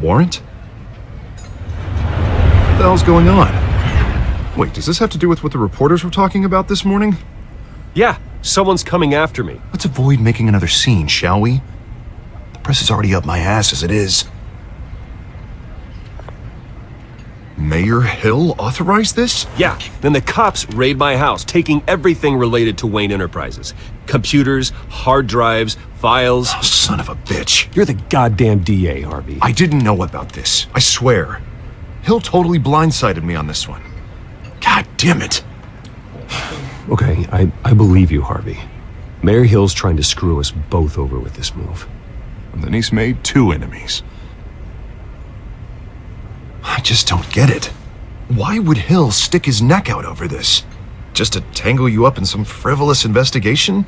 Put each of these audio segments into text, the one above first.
warrant? What the hell's going on? Wait, does this have to do with what the reporters were talking about this morning? Yeah, someone's coming after me. Let's avoid making another scene, shall we? The press is already up my ass as it is. Mayor Hill authorized this? Yeah, then the cops raid my house, taking everything related to Wayne Enterprises. Computers, hard drives, files. Oh, son of a bitch. You're the goddamn DA, Harvey. I didn't know about this. I swear. Hill totally blindsided me on this one. God damn it. Okay, I believe you, Harvey. Mayor Hill's trying to screw us both over with this move. And then he's made 2 enemies. I just don't get it. Why would Hill stick his neck out over this? Just to tangle you up in some frivolous investigation?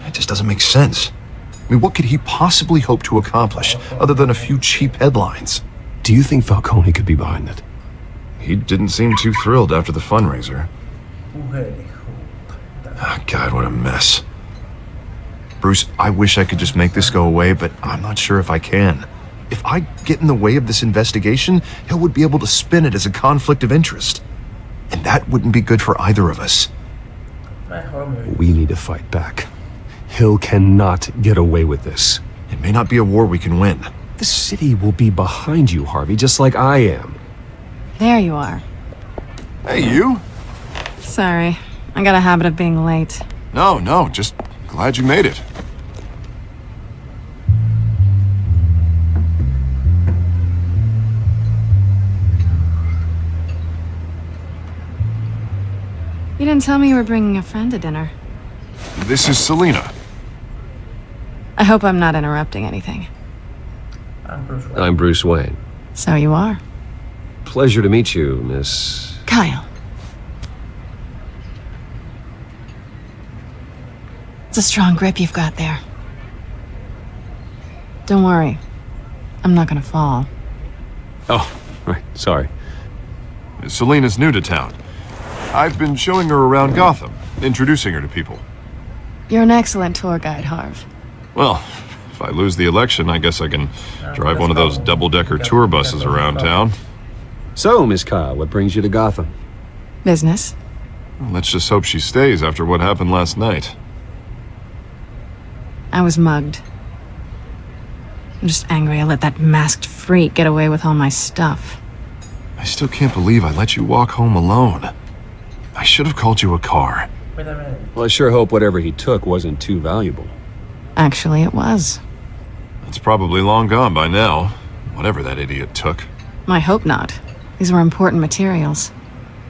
It just doesn't make sense. I mean, what could he possibly hope to accomplish other than a few cheap headlines? Do you think Falcone could be behind it? He didn't seem too thrilled after the fundraiser. Oh, God, what a mess. Bruce, I wish I could just make this go away, but I'm not sure if I can. If I get in the way of this investigation, Hill would be able to spin it as a conflict of interest. And that wouldn't be good for either of us. We need to fight back. Hill cannot get away with this. It may not be a war we can win. The city will be behind you, Harvey, just like I am. There you are. Hey, you? Sorry, I got a habit of being late. No, just glad you made it. You didn't tell me you were bringing a friend to dinner. This is Selena. I hope I'm not interrupting anything. I'm Bruce Wayne. So you are. Pleasure to meet you, Miss... Kyle. It's a strong grip you've got there. Don't worry. I'm not gonna fall. Oh, right, sorry. Selena's new to town. I've been showing her around Gotham, introducing her to people. You're an excellent tour guide, Harv. Well, if I lose the election, I guess I can drive one of those double-decker tour buses around town. So, Miss Kyle, what brings you to Gotham? Business. Let's just hope she stays after what happened last night. I was mugged. I'm just angry I let that masked freak get away with all my stuff. I still can't believe I let you walk home alone. I should have called you a car. Well, I sure hope whatever he took wasn't too valuable. Actually, it was. It's probably long gone by now, whatever that idiot took. I hope not. These were important materials.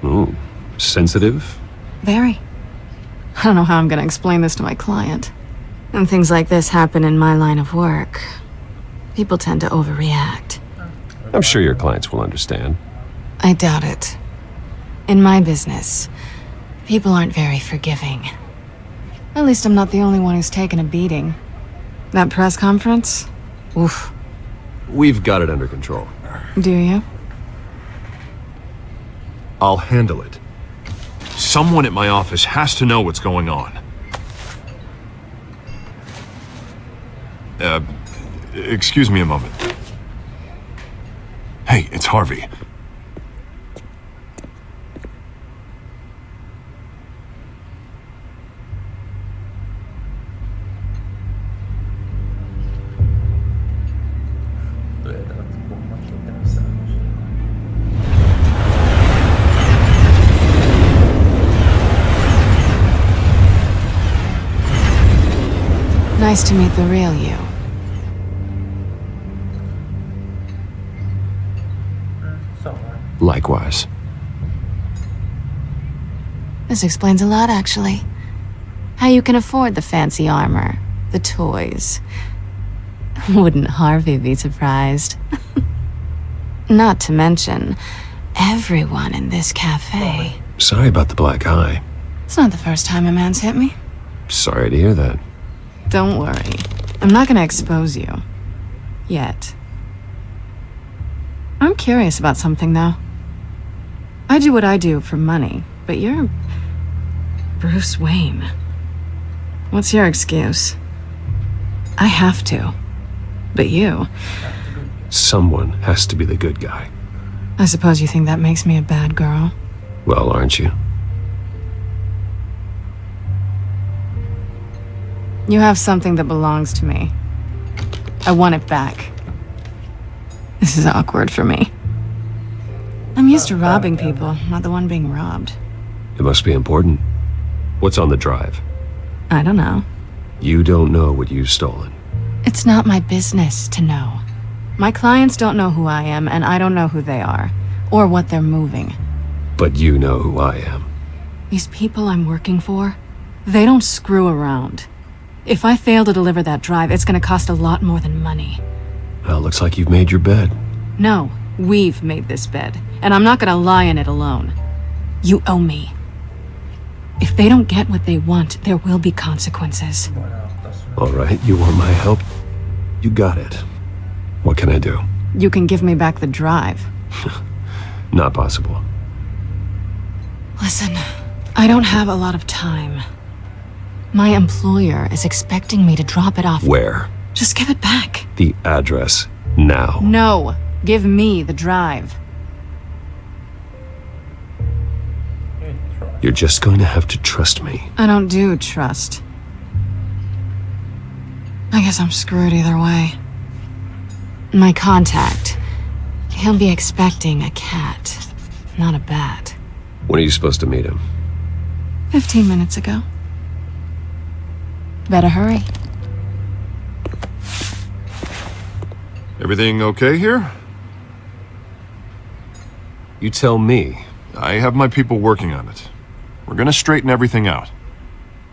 Ooh, sensitive? Very. I don't know how I'm gonna explain this to my client. When things like this happen in my line of work, people tend to overreact. I'm sure your clients will understand. I doubt it. In my business, people aren't very forgiving. At least I'm not the only one who's taken a beating. That press conference? Oof. We've got it under control. Do you? I'll handle it. Someone at my office has to know what's going on. Excuse me a moment. Hey, it's Harvey. Nice to meet the real you. Likewise. This explains a lot, actually. How you can afford the fancy armor, the toys. Wouldn't Harvey be surprised? Not to mention, everyone in this cafe. Sorry about the black eye. It's not the first time a man's hit me. Sorry to hear that. Don't worry. I'm not gonna expose you. Yet. I'm curious about something, though. I do what I do for money, but you're... Bruce Wayne. What's your excuse? I have to. But you... Someone has to be the good guy. I suppose you think that makes me a bad girl. Well, aren't you? You have something that belongs to me. I want it back. This is awkward for me. I'm used to robbing people, not the one being robbed. It must be important. What's on the drive? I don't know. You don't know what you've stolen. It's not my business to know. My clients don't know who I am, and I don't know who they are, or what they're moving. But you know who I am. These people I'm working for, they don't screw around. If I fail to deliver that drive, it's gonna cost a lot more than money. Well, looks like you've made your bed. No, we've made this bed, and I'm not gonna lie in it alone. You owe me. If they don't get what they want, there will be consequences. All right, you want my help? You got it. What can I do? You can give me back the drive. Not possible. Listen, I don't have a lot of time. My employer is expecting me to drop it off. Where? Just give it back. The address, now. No, give me the drive. You're just going to have to trust me. I don't do trust. I guess I'm screwed either way. My contact, he'll be expecting a cat, not a bat. When are you supposed to meet him? 15 minutes ago. Better hurry. Everything okay here? You tell me. I have my people working on it. We're gonna straighten everything out.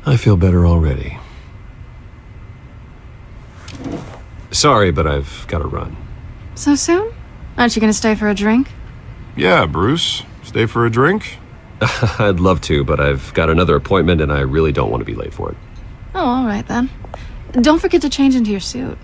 I feel better already. Sorry, but I've got to run. So soon? Aren't you gonna stay for a drink? Yeah, Bruce. Stay for a drink? I'd love to, but I've got another appointment and I really don't want to be late for it. Oh, all right then. Don't forget to change into your suit.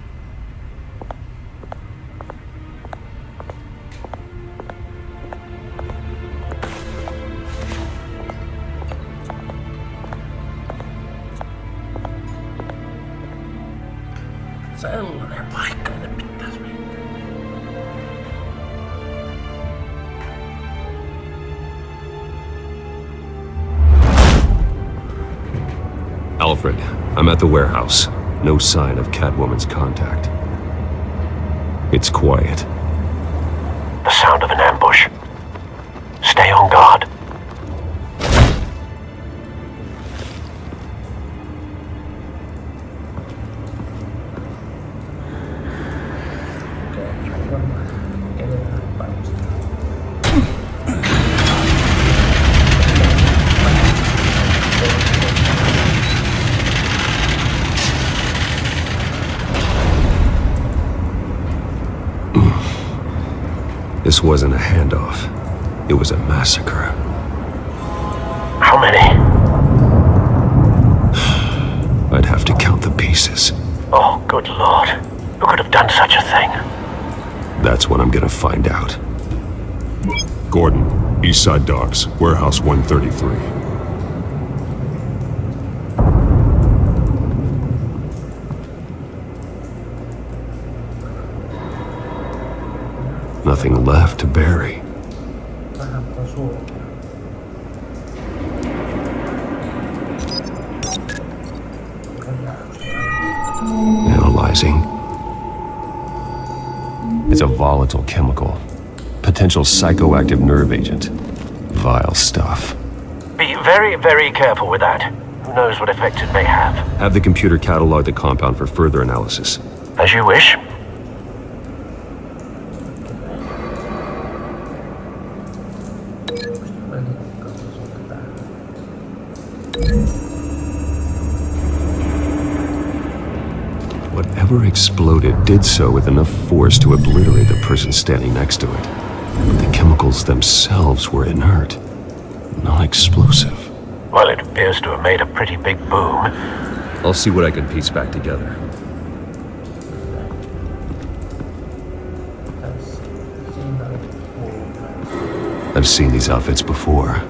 Sellainen paikka, ne pitäisi mennä. Alfred, I'm at the warehouse. No sign of Catwoman's contact. It's quiet. The sound of an ambush. Stay on guard. This wasn't a handoff. It was a massacre. How many? I'd have to count the pieces. Oh, good lord. Who could have done such a thing? That's what I'm gonna find out. Gordon, Eastside Docks, Warehouse 133. Nothing left to bury. Analyzing. It's a volatile chemical. Potential psychoactive nerve agent. Vile stuff. Be very, very careful with that. Who knows what effect it may have. Have the computer catalog the compound for further analysis. As you wish. Whatever exploded did so with enough force to obliterate the person standing next to it. But the chemicals themselves were inert, non-explosive. Well, it appears to have made a pretty big boom. I'll see what I can piece back together. I've seen these outfits before.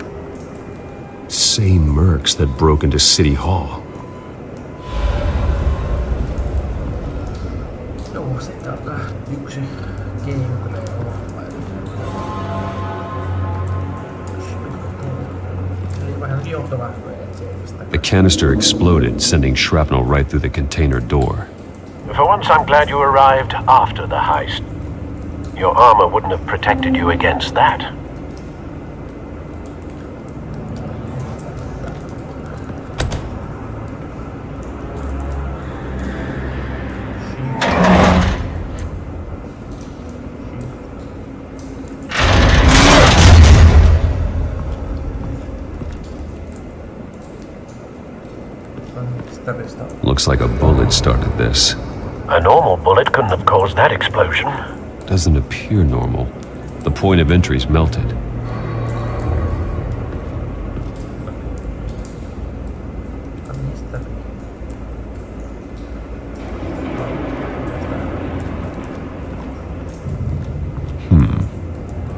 Same mercs that broke into City Hall. Sitten alkaa yksi gameplay olla. Eli vähän johtovahvoja etseistä. The canister exploded, sending shrapnel right through the container door. For once, I'm glad you arrived after the heist. Your armor wouldn't have protected you against that. Looks like a bullet started this. A normal bullet couldn't have caused that explosion. Doesn't appear normal. The point of entry's melted.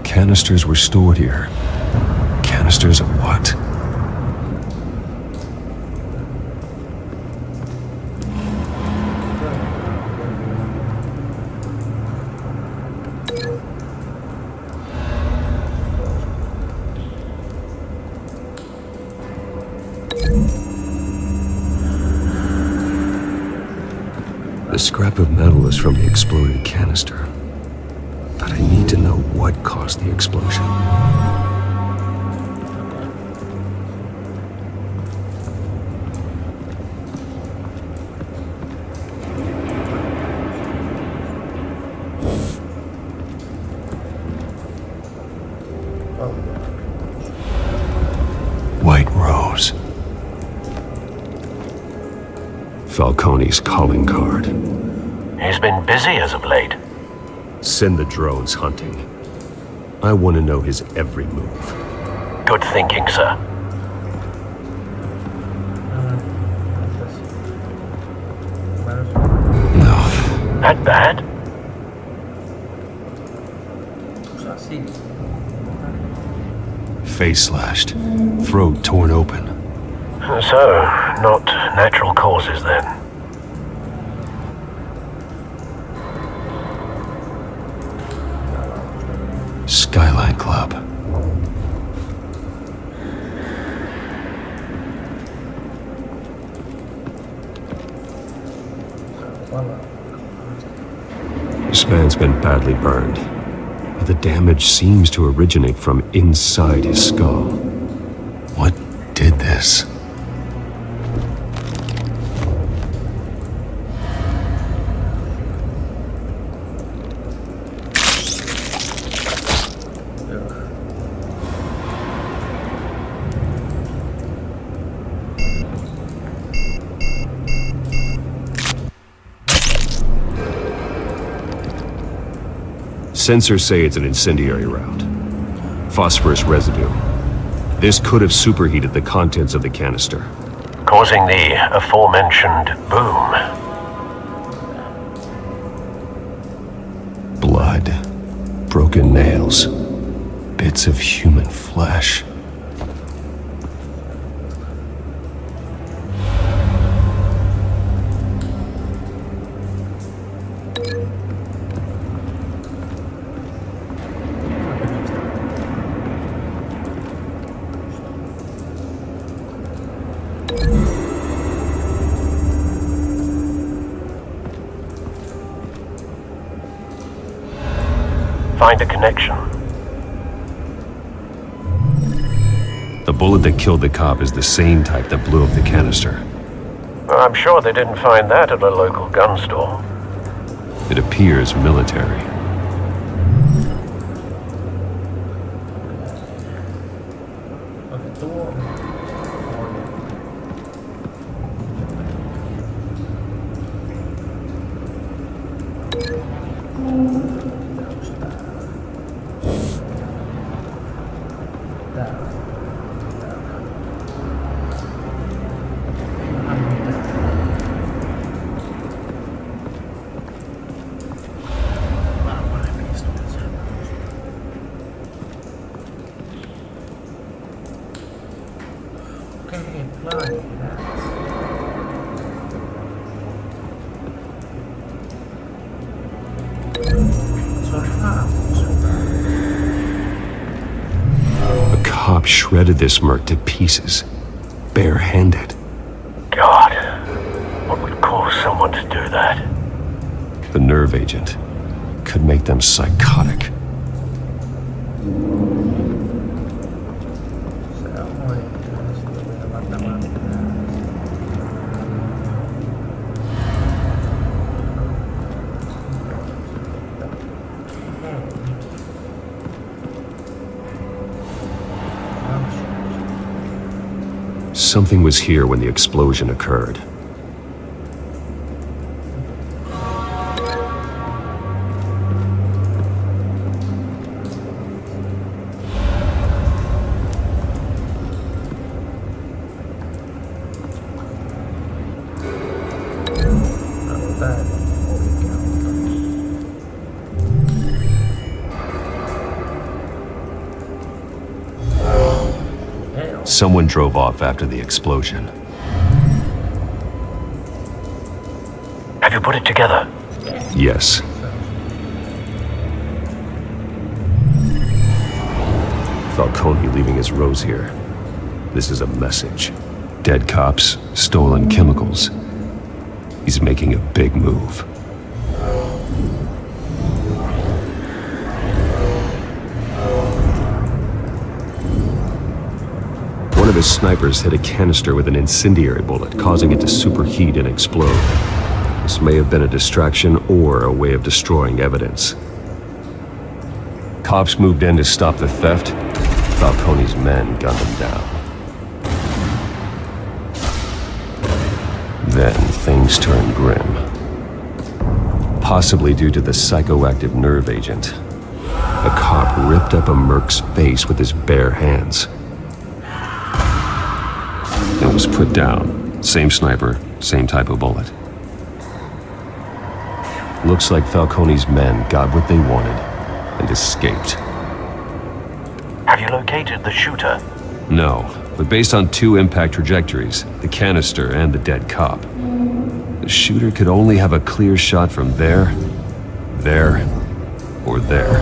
Canisters were stored here. Canisters of what? The scrap of metal is from the exploded canister. But I need to know what caused the explosion. White Rose. Falcone's calling card. He's been busy as of late. Send the drones hunting. I want to know his every move. Good thinking, sir. No. That bad? Face slashed. Throat torn open. So, not natural causes then. Skyline Club. This man's been badly burned, but the damage seems to originate from inside his skull. What did this? Sensors say it's an incendiary round. Phosphorus residue. This could have superheated the contents of the canister. Causing the aforementioned boom. Blood. Broken nails. Bits of human flesh. Find a connection. The bullet that killed the cop is the same type that blew up the canister. Well, I'm sure they didn't find that at a local gun store. It appears military. cop shredded this merc to pieces, barehanded. God, what would cause someone to do that? The nerve agent could make them psychotic. Se on oikein. Sitten vielä matematiikkaa. Something was here when the explosion occurred. Someone drove off after the explosion. Have you put it together? Yes. Falcone leaving his rose here. This is a message. Dead cops, stolen chemicals. He's making a big move. One of his snipers hit a canister with an incendiary bullet, causing it to superheat and explode. This may have been a distraction or a way of destroying evidence. Cops moved in to stop the theft. Falcone's men gunned him down. Then things turned grim. Possibly due to the psychoactive nerve agent. A cop ripped up a merc's face with his bare hands. It was put down. Same sniper, same type of bullet. Looks like Falcone's men got what they wanted and escaped. Have you located the shooter? No, but based on two impact trajectories, the canister and the dead cop, the shooter could only have a clear shot from there, or there,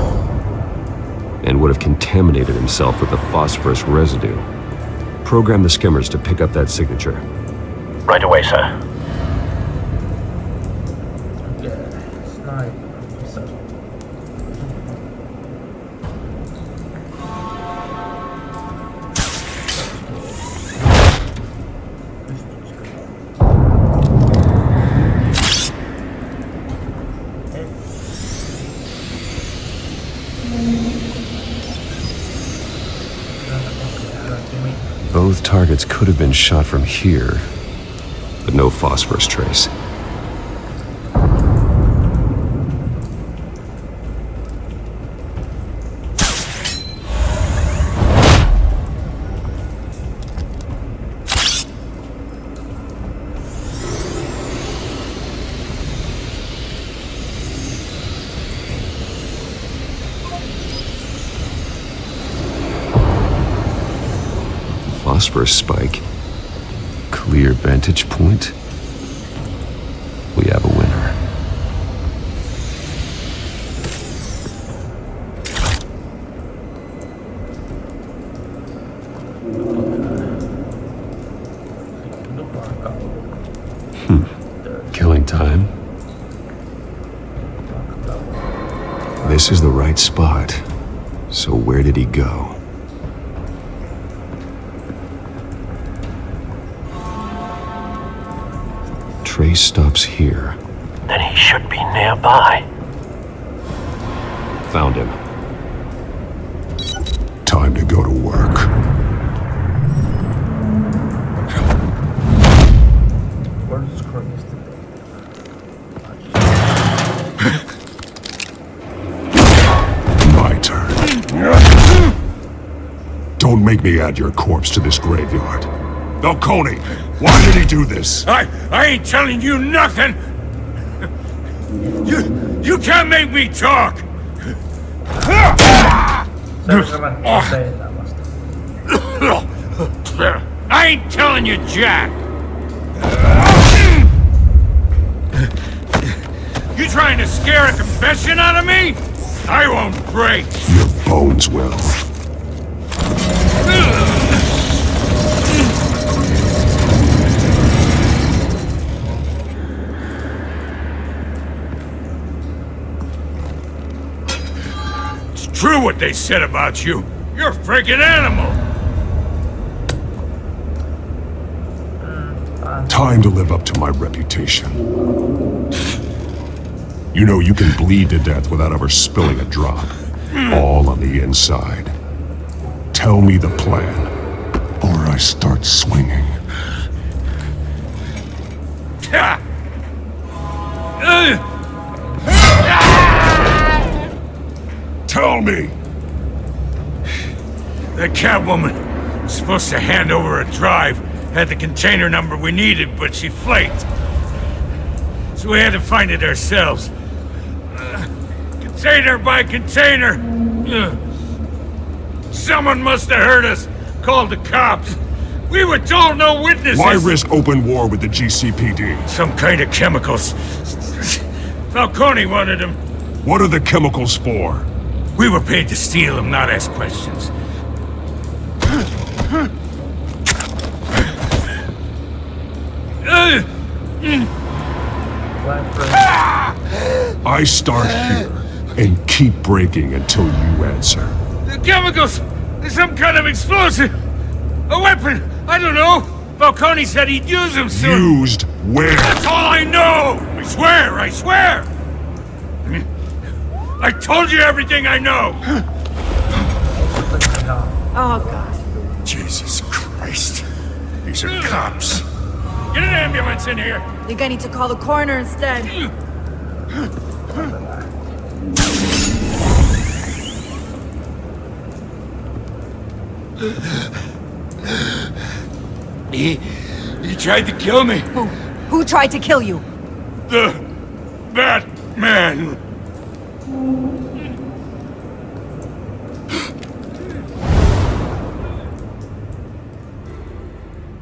and would have contaminated himself with the phosphorus residue. Program the skimmers to pick up that signature. Right away, sir. Both targets could have been shot from here, but no phosphorus trace. Phosphorus spike. Clear vantage point. We have a winner. Killing time. This is the right spot. So where did he go? Trace stops here. Then he should be nearby. Found him. Time to go to work. Where's Christ? My turn. Don't make me add your corpse to this graveyard. Falcone, why did he do this? I ain't telling you nothing! You can't make me talk! I ain't telling you jack! You trying to scare a confession out of me? I won't break! Your bones will. true what they said about you. You're a freaking animal. Time to live up to my reputation. You know you can bleed to death without ever spilling a drop. All on the inside. Tell me the plan, or I start swinging. Tell me! The Catwoman was supposed to hand over a drive, had the container number we needed, but she flaked. So we had to find it ourselves. Container by container. Someone must have heard us, called the cops. We were told no witnesses. Why risk open war with the GCPD? Some kind of chemicals. Falcone wanted them. What are the chemicals for? We were paid to steal them, not ask questions. I start here and keep breaking until you answer. The chemicals! There's some kind of explosive! A weapon! I don't know! Falcone said he'd use them soon! Used where? That's all I know! I swear! I swear! I told you everything I know! Oh, God. Jesus Christ. These are cops. Get an ambulance in here! Think I need to call the coroner instead. He tried to kill me. Who tried to kill you? The Batman.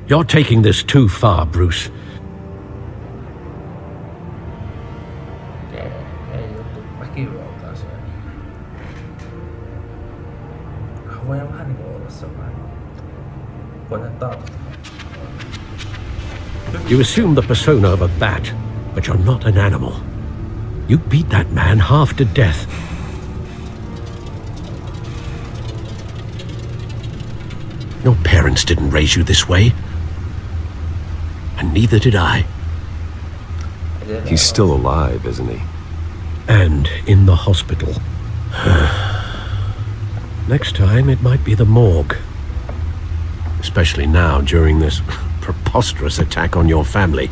You're taking this too far, Bruce. Ei juttu väkivaltaa siellä. Voidaan vähän niinku olla sellainen. Voidaan taata. You assume the persona of a bat, but you're not an animal. You beat that man half to death. Your parents didn't raise you this way. And neither did I. He's still alive, isn't he? And in the hospital. Next time, it might be the morgue. Especially now, during this preposterous attack on your family.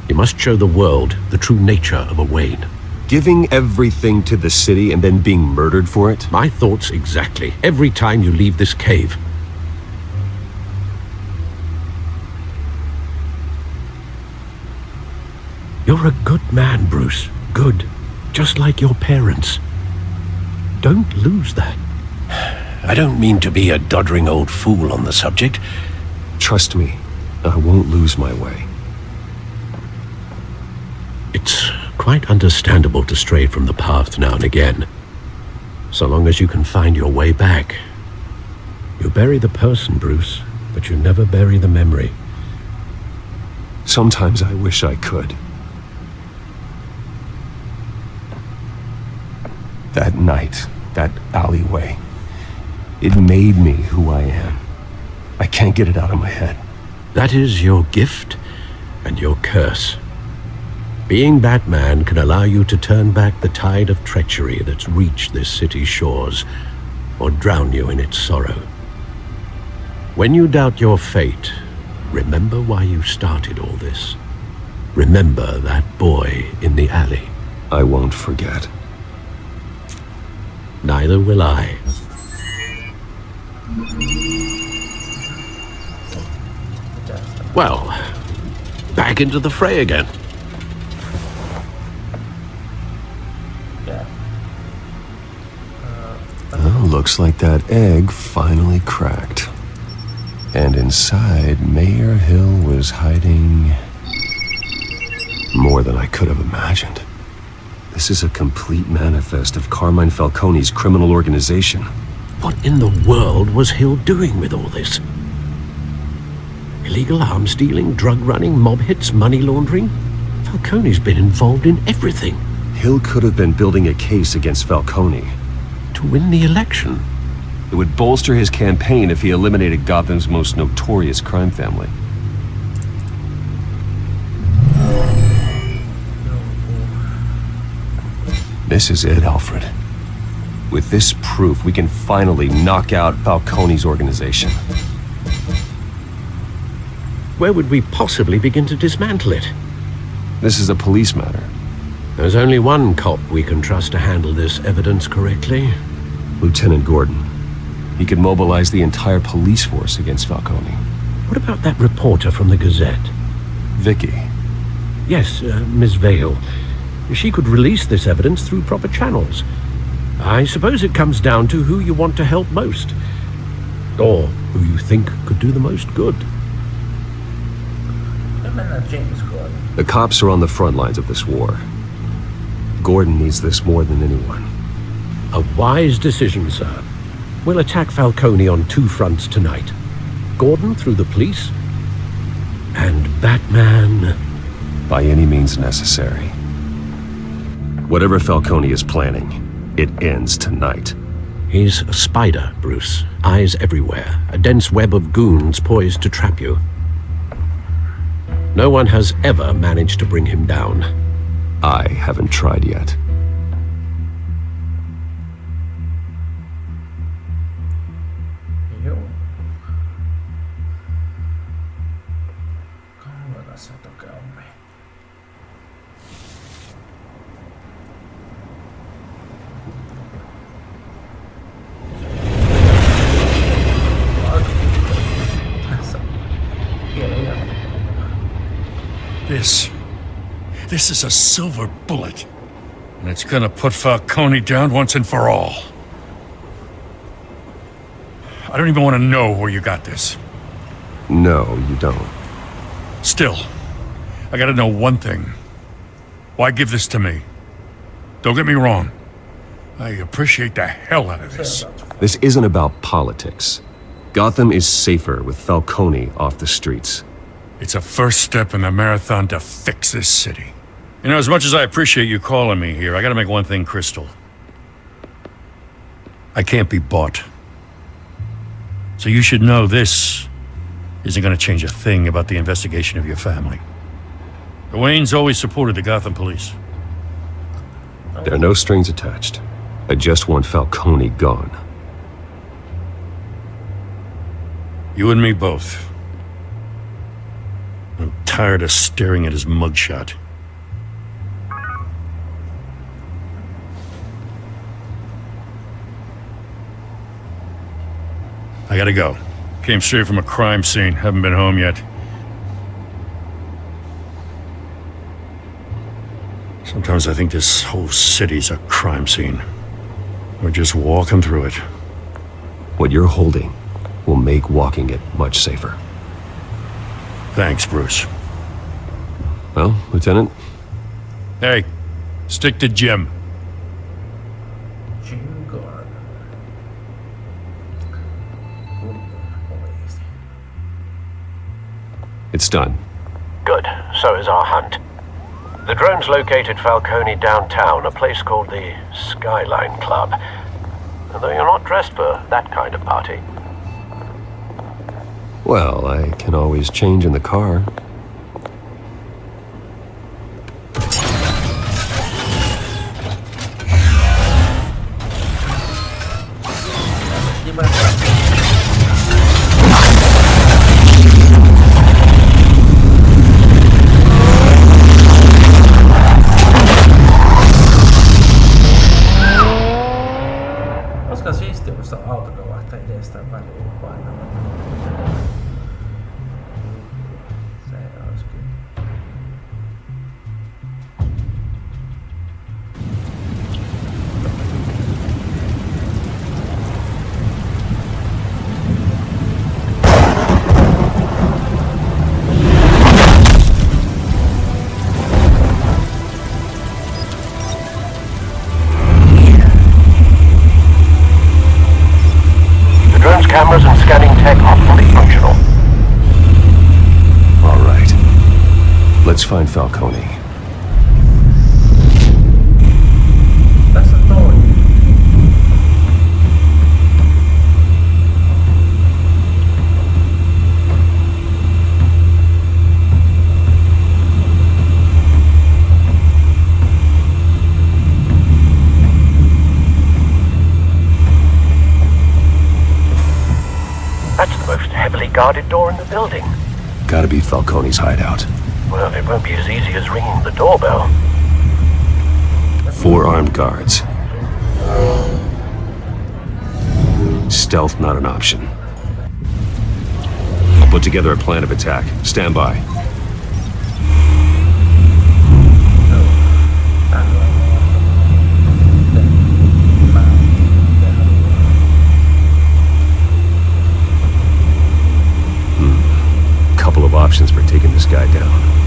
You must show the world the true nature of a Wayne. Giving everything to the city and then being murdered for it? My thoughts exactly. Every time you leave this cave. You're a good man, Bruce. Good. Just like your parents. Don't lose that. I don't mean to be a doddering old fool on the subject. Trust me, I won't lose my way. It's quite understandable to stray from the path now and again. So long as you can find your way back. You bury the person, Bruce, but you never bury the memory. Sometimes I wish I could. That night, that alleyway, it made me who I am. I can't get it out of my head. That is your gift and your curse. Being Batman can allow you to turn back the tide of treachery that's reached this city's shores, or drown you in its sorrow. When you doubt your fate, remember why you started all this. Remember that boy in the alley. I won't forget. Neither will I. Well, back into the fray again. Well, looks like that egg finally cracked. And inside, Mayor Hill was hiding more than I could have imagined. This is a complete manifest of Carmine Falcone's criminal organization. What in the world was Hill doing with all this? Illegal arms dealing, drug running, mob hits, money laundering? Falcone's been involved in everything. Hill could have been building a case against Falcone to to win the election. It would bolster his campaign if he eliminated Gotham's most notorious crime family. This is it, Alfred. With this proof, we can finally knock out Falcone's organization. Where would we possibly begin to dismantle it? This is a police matter. There's only one cop we can trust to handle this evidence correctly. Lieutenant Gordon. He could mobilize the entire police force against Falcone. What about that reporter from the Gazette? Vicky. Yes, Miss Vale. She could release this evidence through proper channels. I suppose it comes down to who you want to help most. Or who you think could do the most good. The cops are on the front lines of this war. Gordon needs this more than anyone. A wise decision, sir. We'll attack Falcone on two fronts tonight. Gordon through the police, and Batman... by any means necessary. Whatever Falcone is planning, it ends tonight. He's a spider, Bruce. Eyes everywhere. A dense web of goons poised to trap you. No one has ever managed to bring him down. I haven't tried yet. This is a silver bullet. And it's gonna put Falcone down once and for all. I don't even want to know where you got this. No, you don't. Still, I gotta know one thing. Why give this to me? Don't get me wrong. I appreciate the hell out of this. This isn't about politics. Gotham is safer with Falcone off the streets. It's a first step in the marathon to fix this city. You know, as much as I appreciate you calling me here, I gotta make one thing crystal. I can't be bought. So you should know this isn't gonna change a thing about the investigation of your family. The Waynes always supported the Gotham police. There are no strings attached. I just want Falcone gone. You and me both. I'm tired of staring at his mugshot. I gotta go. Came straight from a crime scene. Haven't been home yet. Sometimes I think this whole city's a crime scene. We're just walking through it. What you're holding will make walking it much safer. Thanks, Bruce. Well, Lieutenant? Hey, stick to Jim. It's done. Good. So is our hunt. The drones located Falcone downtown, a place called the Skyline Club. Although you're not dressed for that kind of party. Well, I can always change in the car. Olisiko siistiä, kun sitä auto kovahtaa edestään väliin painamaan? Se olisi kyllä. Cameras and scanning tech are fully functional. All right. Let's find Falcone. Tässä toinen. guarded door in the building. Gotta be Falcone's hideout. Well, it won't be as easy as ringing the doorbell. 4 armed guards. Stealth not an option. I'll put together a plan of attack. Stand by. Couple of options for taking this guy down.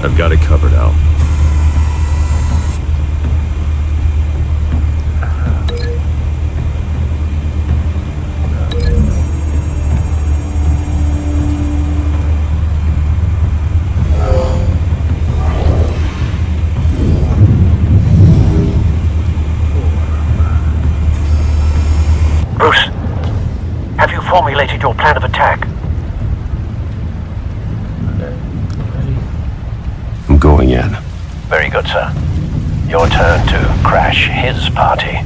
I've got it covered, Al. Bruce, have you formulated your plan of attack? I'm going in. Very good, sir. Your turn to crash his party.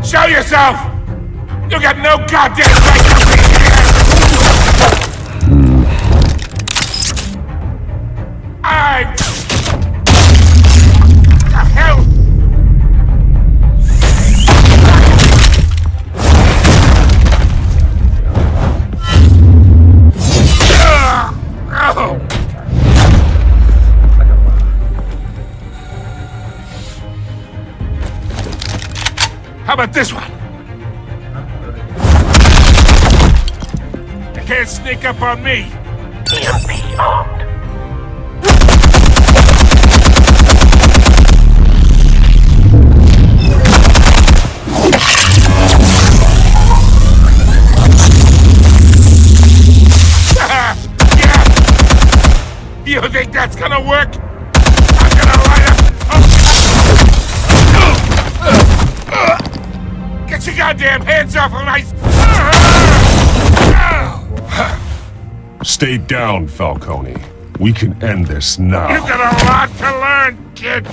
Show yourself! You got no goddamn right to be here! The hell? How about this one? You can't sneak up on me. EMP armed. You think that's gonna work? I'm gonna light up. Get your goddamn hands off of my. Stay down, Falcone. We can end this now. You've got a lot to learn, kid.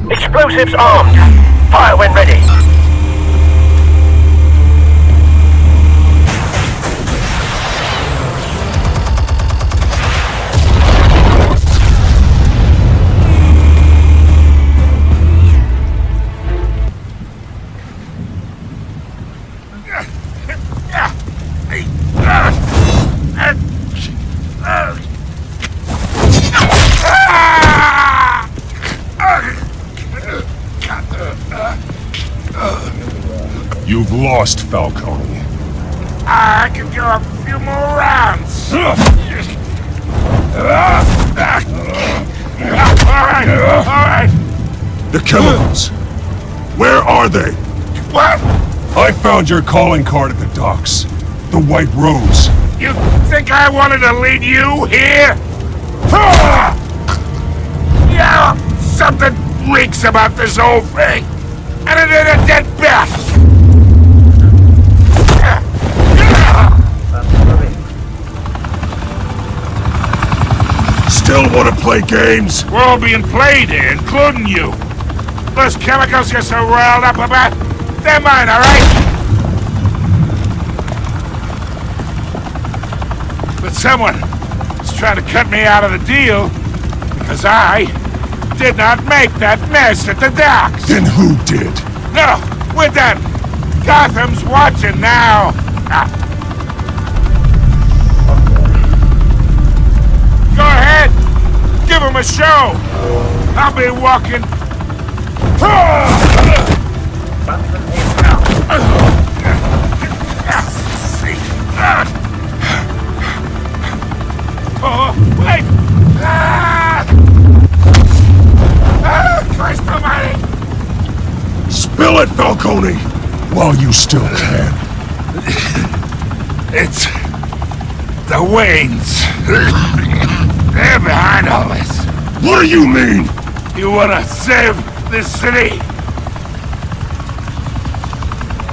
Explosives armed. Fire when ready. You've lost, Falcone. I can go a few more rounds. All right. The chemicals. Where are they? What? I found your calling card at the docks. The White Rose. You think I wanted to lead you here? Yeah, something reeks about this whole thing. And it ain't a dead bat. Still want to play games? We're all being played here, including you. Those chemicals you're so riled up about, they're mine, all right? But someone is trying to cut me out of the deal because I did not make that mess at the docks. Then who did? No, we're done. Gotham's watching now. Go ahead. Give him a show. I'll be walking. Oh, wait. Christ almighty. Spill it, Falcone! While you still can. It's the Waynes. They're behind all this. What do you mean? You wanna save this city?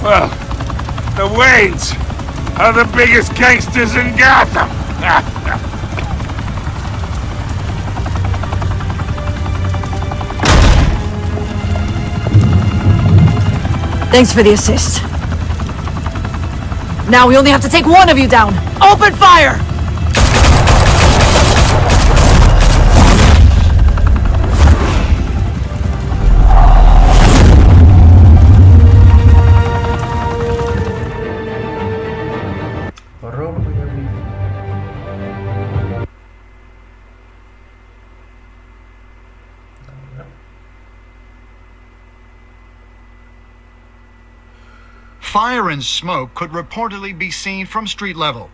Well, the Waynes are the biggest gangsters in Gotham. Thanks for the assist. Now we only have to take one of you down. Open fire! Fire and smoke could reportedly be seen from street level.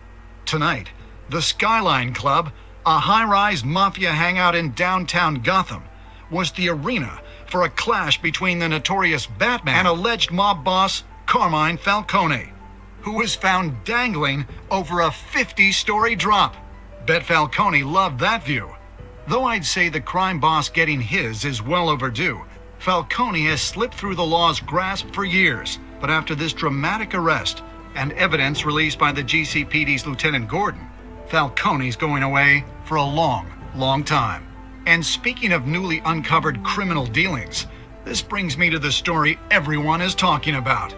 Tonight, the Skyline Club, a high-rise mafia hangout in downtown Gotham, was the arena for a clash between the notorious Batman and alleged mob boss Carmine Falcone, who was found dangling over a 50-story drop. Bet Falcone loved that view. Though I'd say the crime boss getting his is well overdue, Falcone has slipped through the law's grasp for years. But after this dramatic arrest and evidence released by the GCPD's Lieutenant Gordon, Falcone's going away for a long, long time. And speaking of newly uncovered criminal dealings, this brings me to the story everyone is talking about: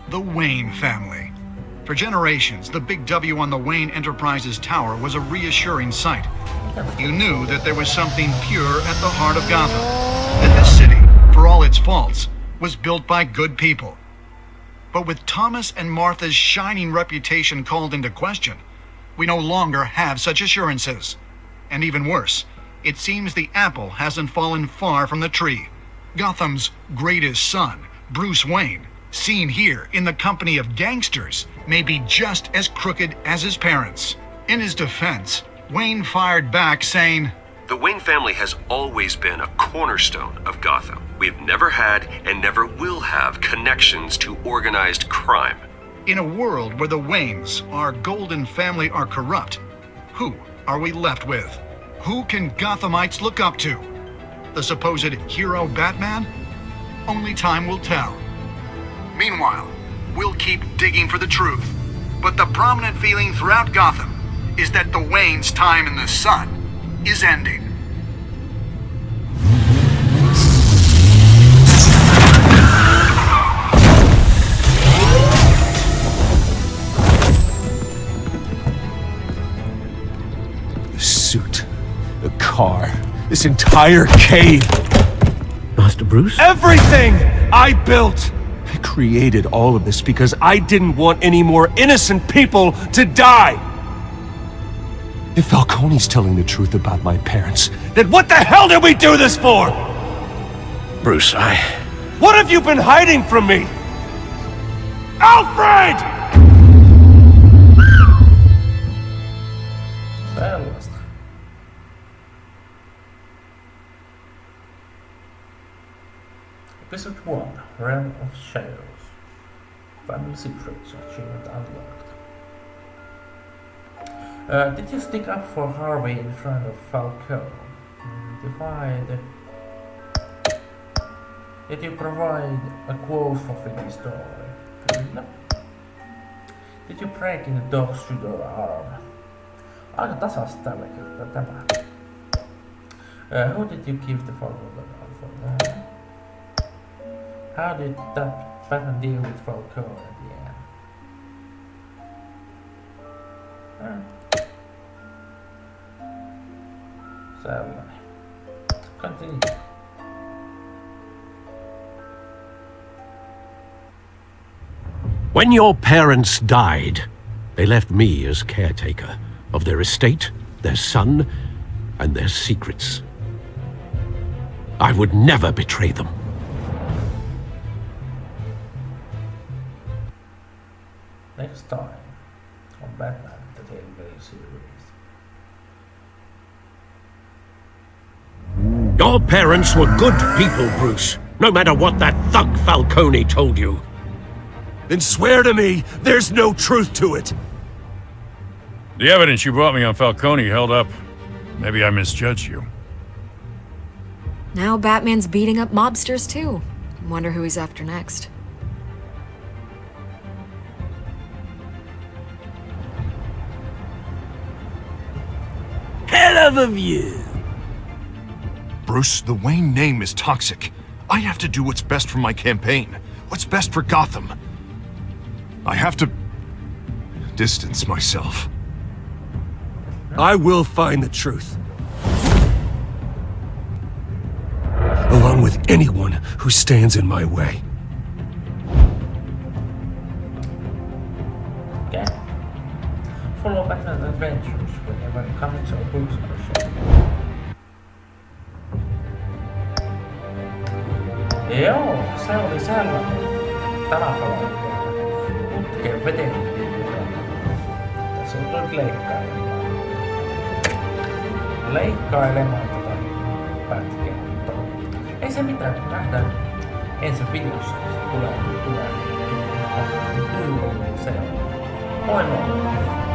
the Wayne family. For generations, the big W on the Wayne Enterprises Tower was a reassuring sight. You knew that there was something pure at the heart of Gotham, that this city, for all its faults, was built by good people. But with Thomas and Martha's shining reputation called into question, we no longer have such assurances. And even worse, it seems the apple hasn't fallen far from the tree. Gotham's greatest son, Bruce Wayne, seen here in the company of gangsters, may be just as crooked as his parents. In his defense, Wayne fired back saying, The Wayne family has always been a cornerstone of Gotham. We've never had and never will have connections to organized crime. in a world where the Waynes, our golden family, are corrupt, who are we left with? Who can Gothamites look up to? The supposed hero Batman? Only time will tell. Meanwhile, we'll keep digging for the truth. But the prominent feeling throughout Gotham is that the Waynes' time in the sun is ending. The suit, the car, this entire cave. Master Bruce? Everything I built! I created all of this because I didn't want any more innocent people to die! If Falcone's telling the truth about my parents, then what the hell did we do this for? Bruce, What have you been hiding from me? Alfred! Sellaista. Episode 1, Realm of Shadows. Family Secrets, achievement unlocked. Did you stick up for Harvey in front of Falcone? Divide. Did you provide a quote for Finney's story? No. Did you break in the dog's Tudor arm? Aika tasasta tällä kertaa tämä. Who did you give the follow for? How did that Batman deal with Falcone at the end? Sellainen. Continue. When your parents died, they left me as caretaker of their estate, their son, and their secrets. I would never betray them. Next time on Batman, the Telltale series. Your parents were good people, Bruce, no matter what that thug Falcone told you. Then swear to me there's no truth to it. The evidence you brought me on Falcone held up. Maybe I misjudged you. Now Batman's beating up mobsters too. Wonder who he's after next. Hell of a view. Bruce, the Wayne name is toxic. I have to do what's best for my campaign. What's best for Gotham. I have to distance myself. I will find the truth. Along with anyone who stands in my way. Okay. Follow Batman adventures whenever comics or books are shared. Joo, se oli sellainen talapalainen putkeen vetettiin. Tässä on tullut leikkailemaan tätä pätkää, mutta ei se mitään, nähdään ensi videossa, se tulee se on. Moi moi!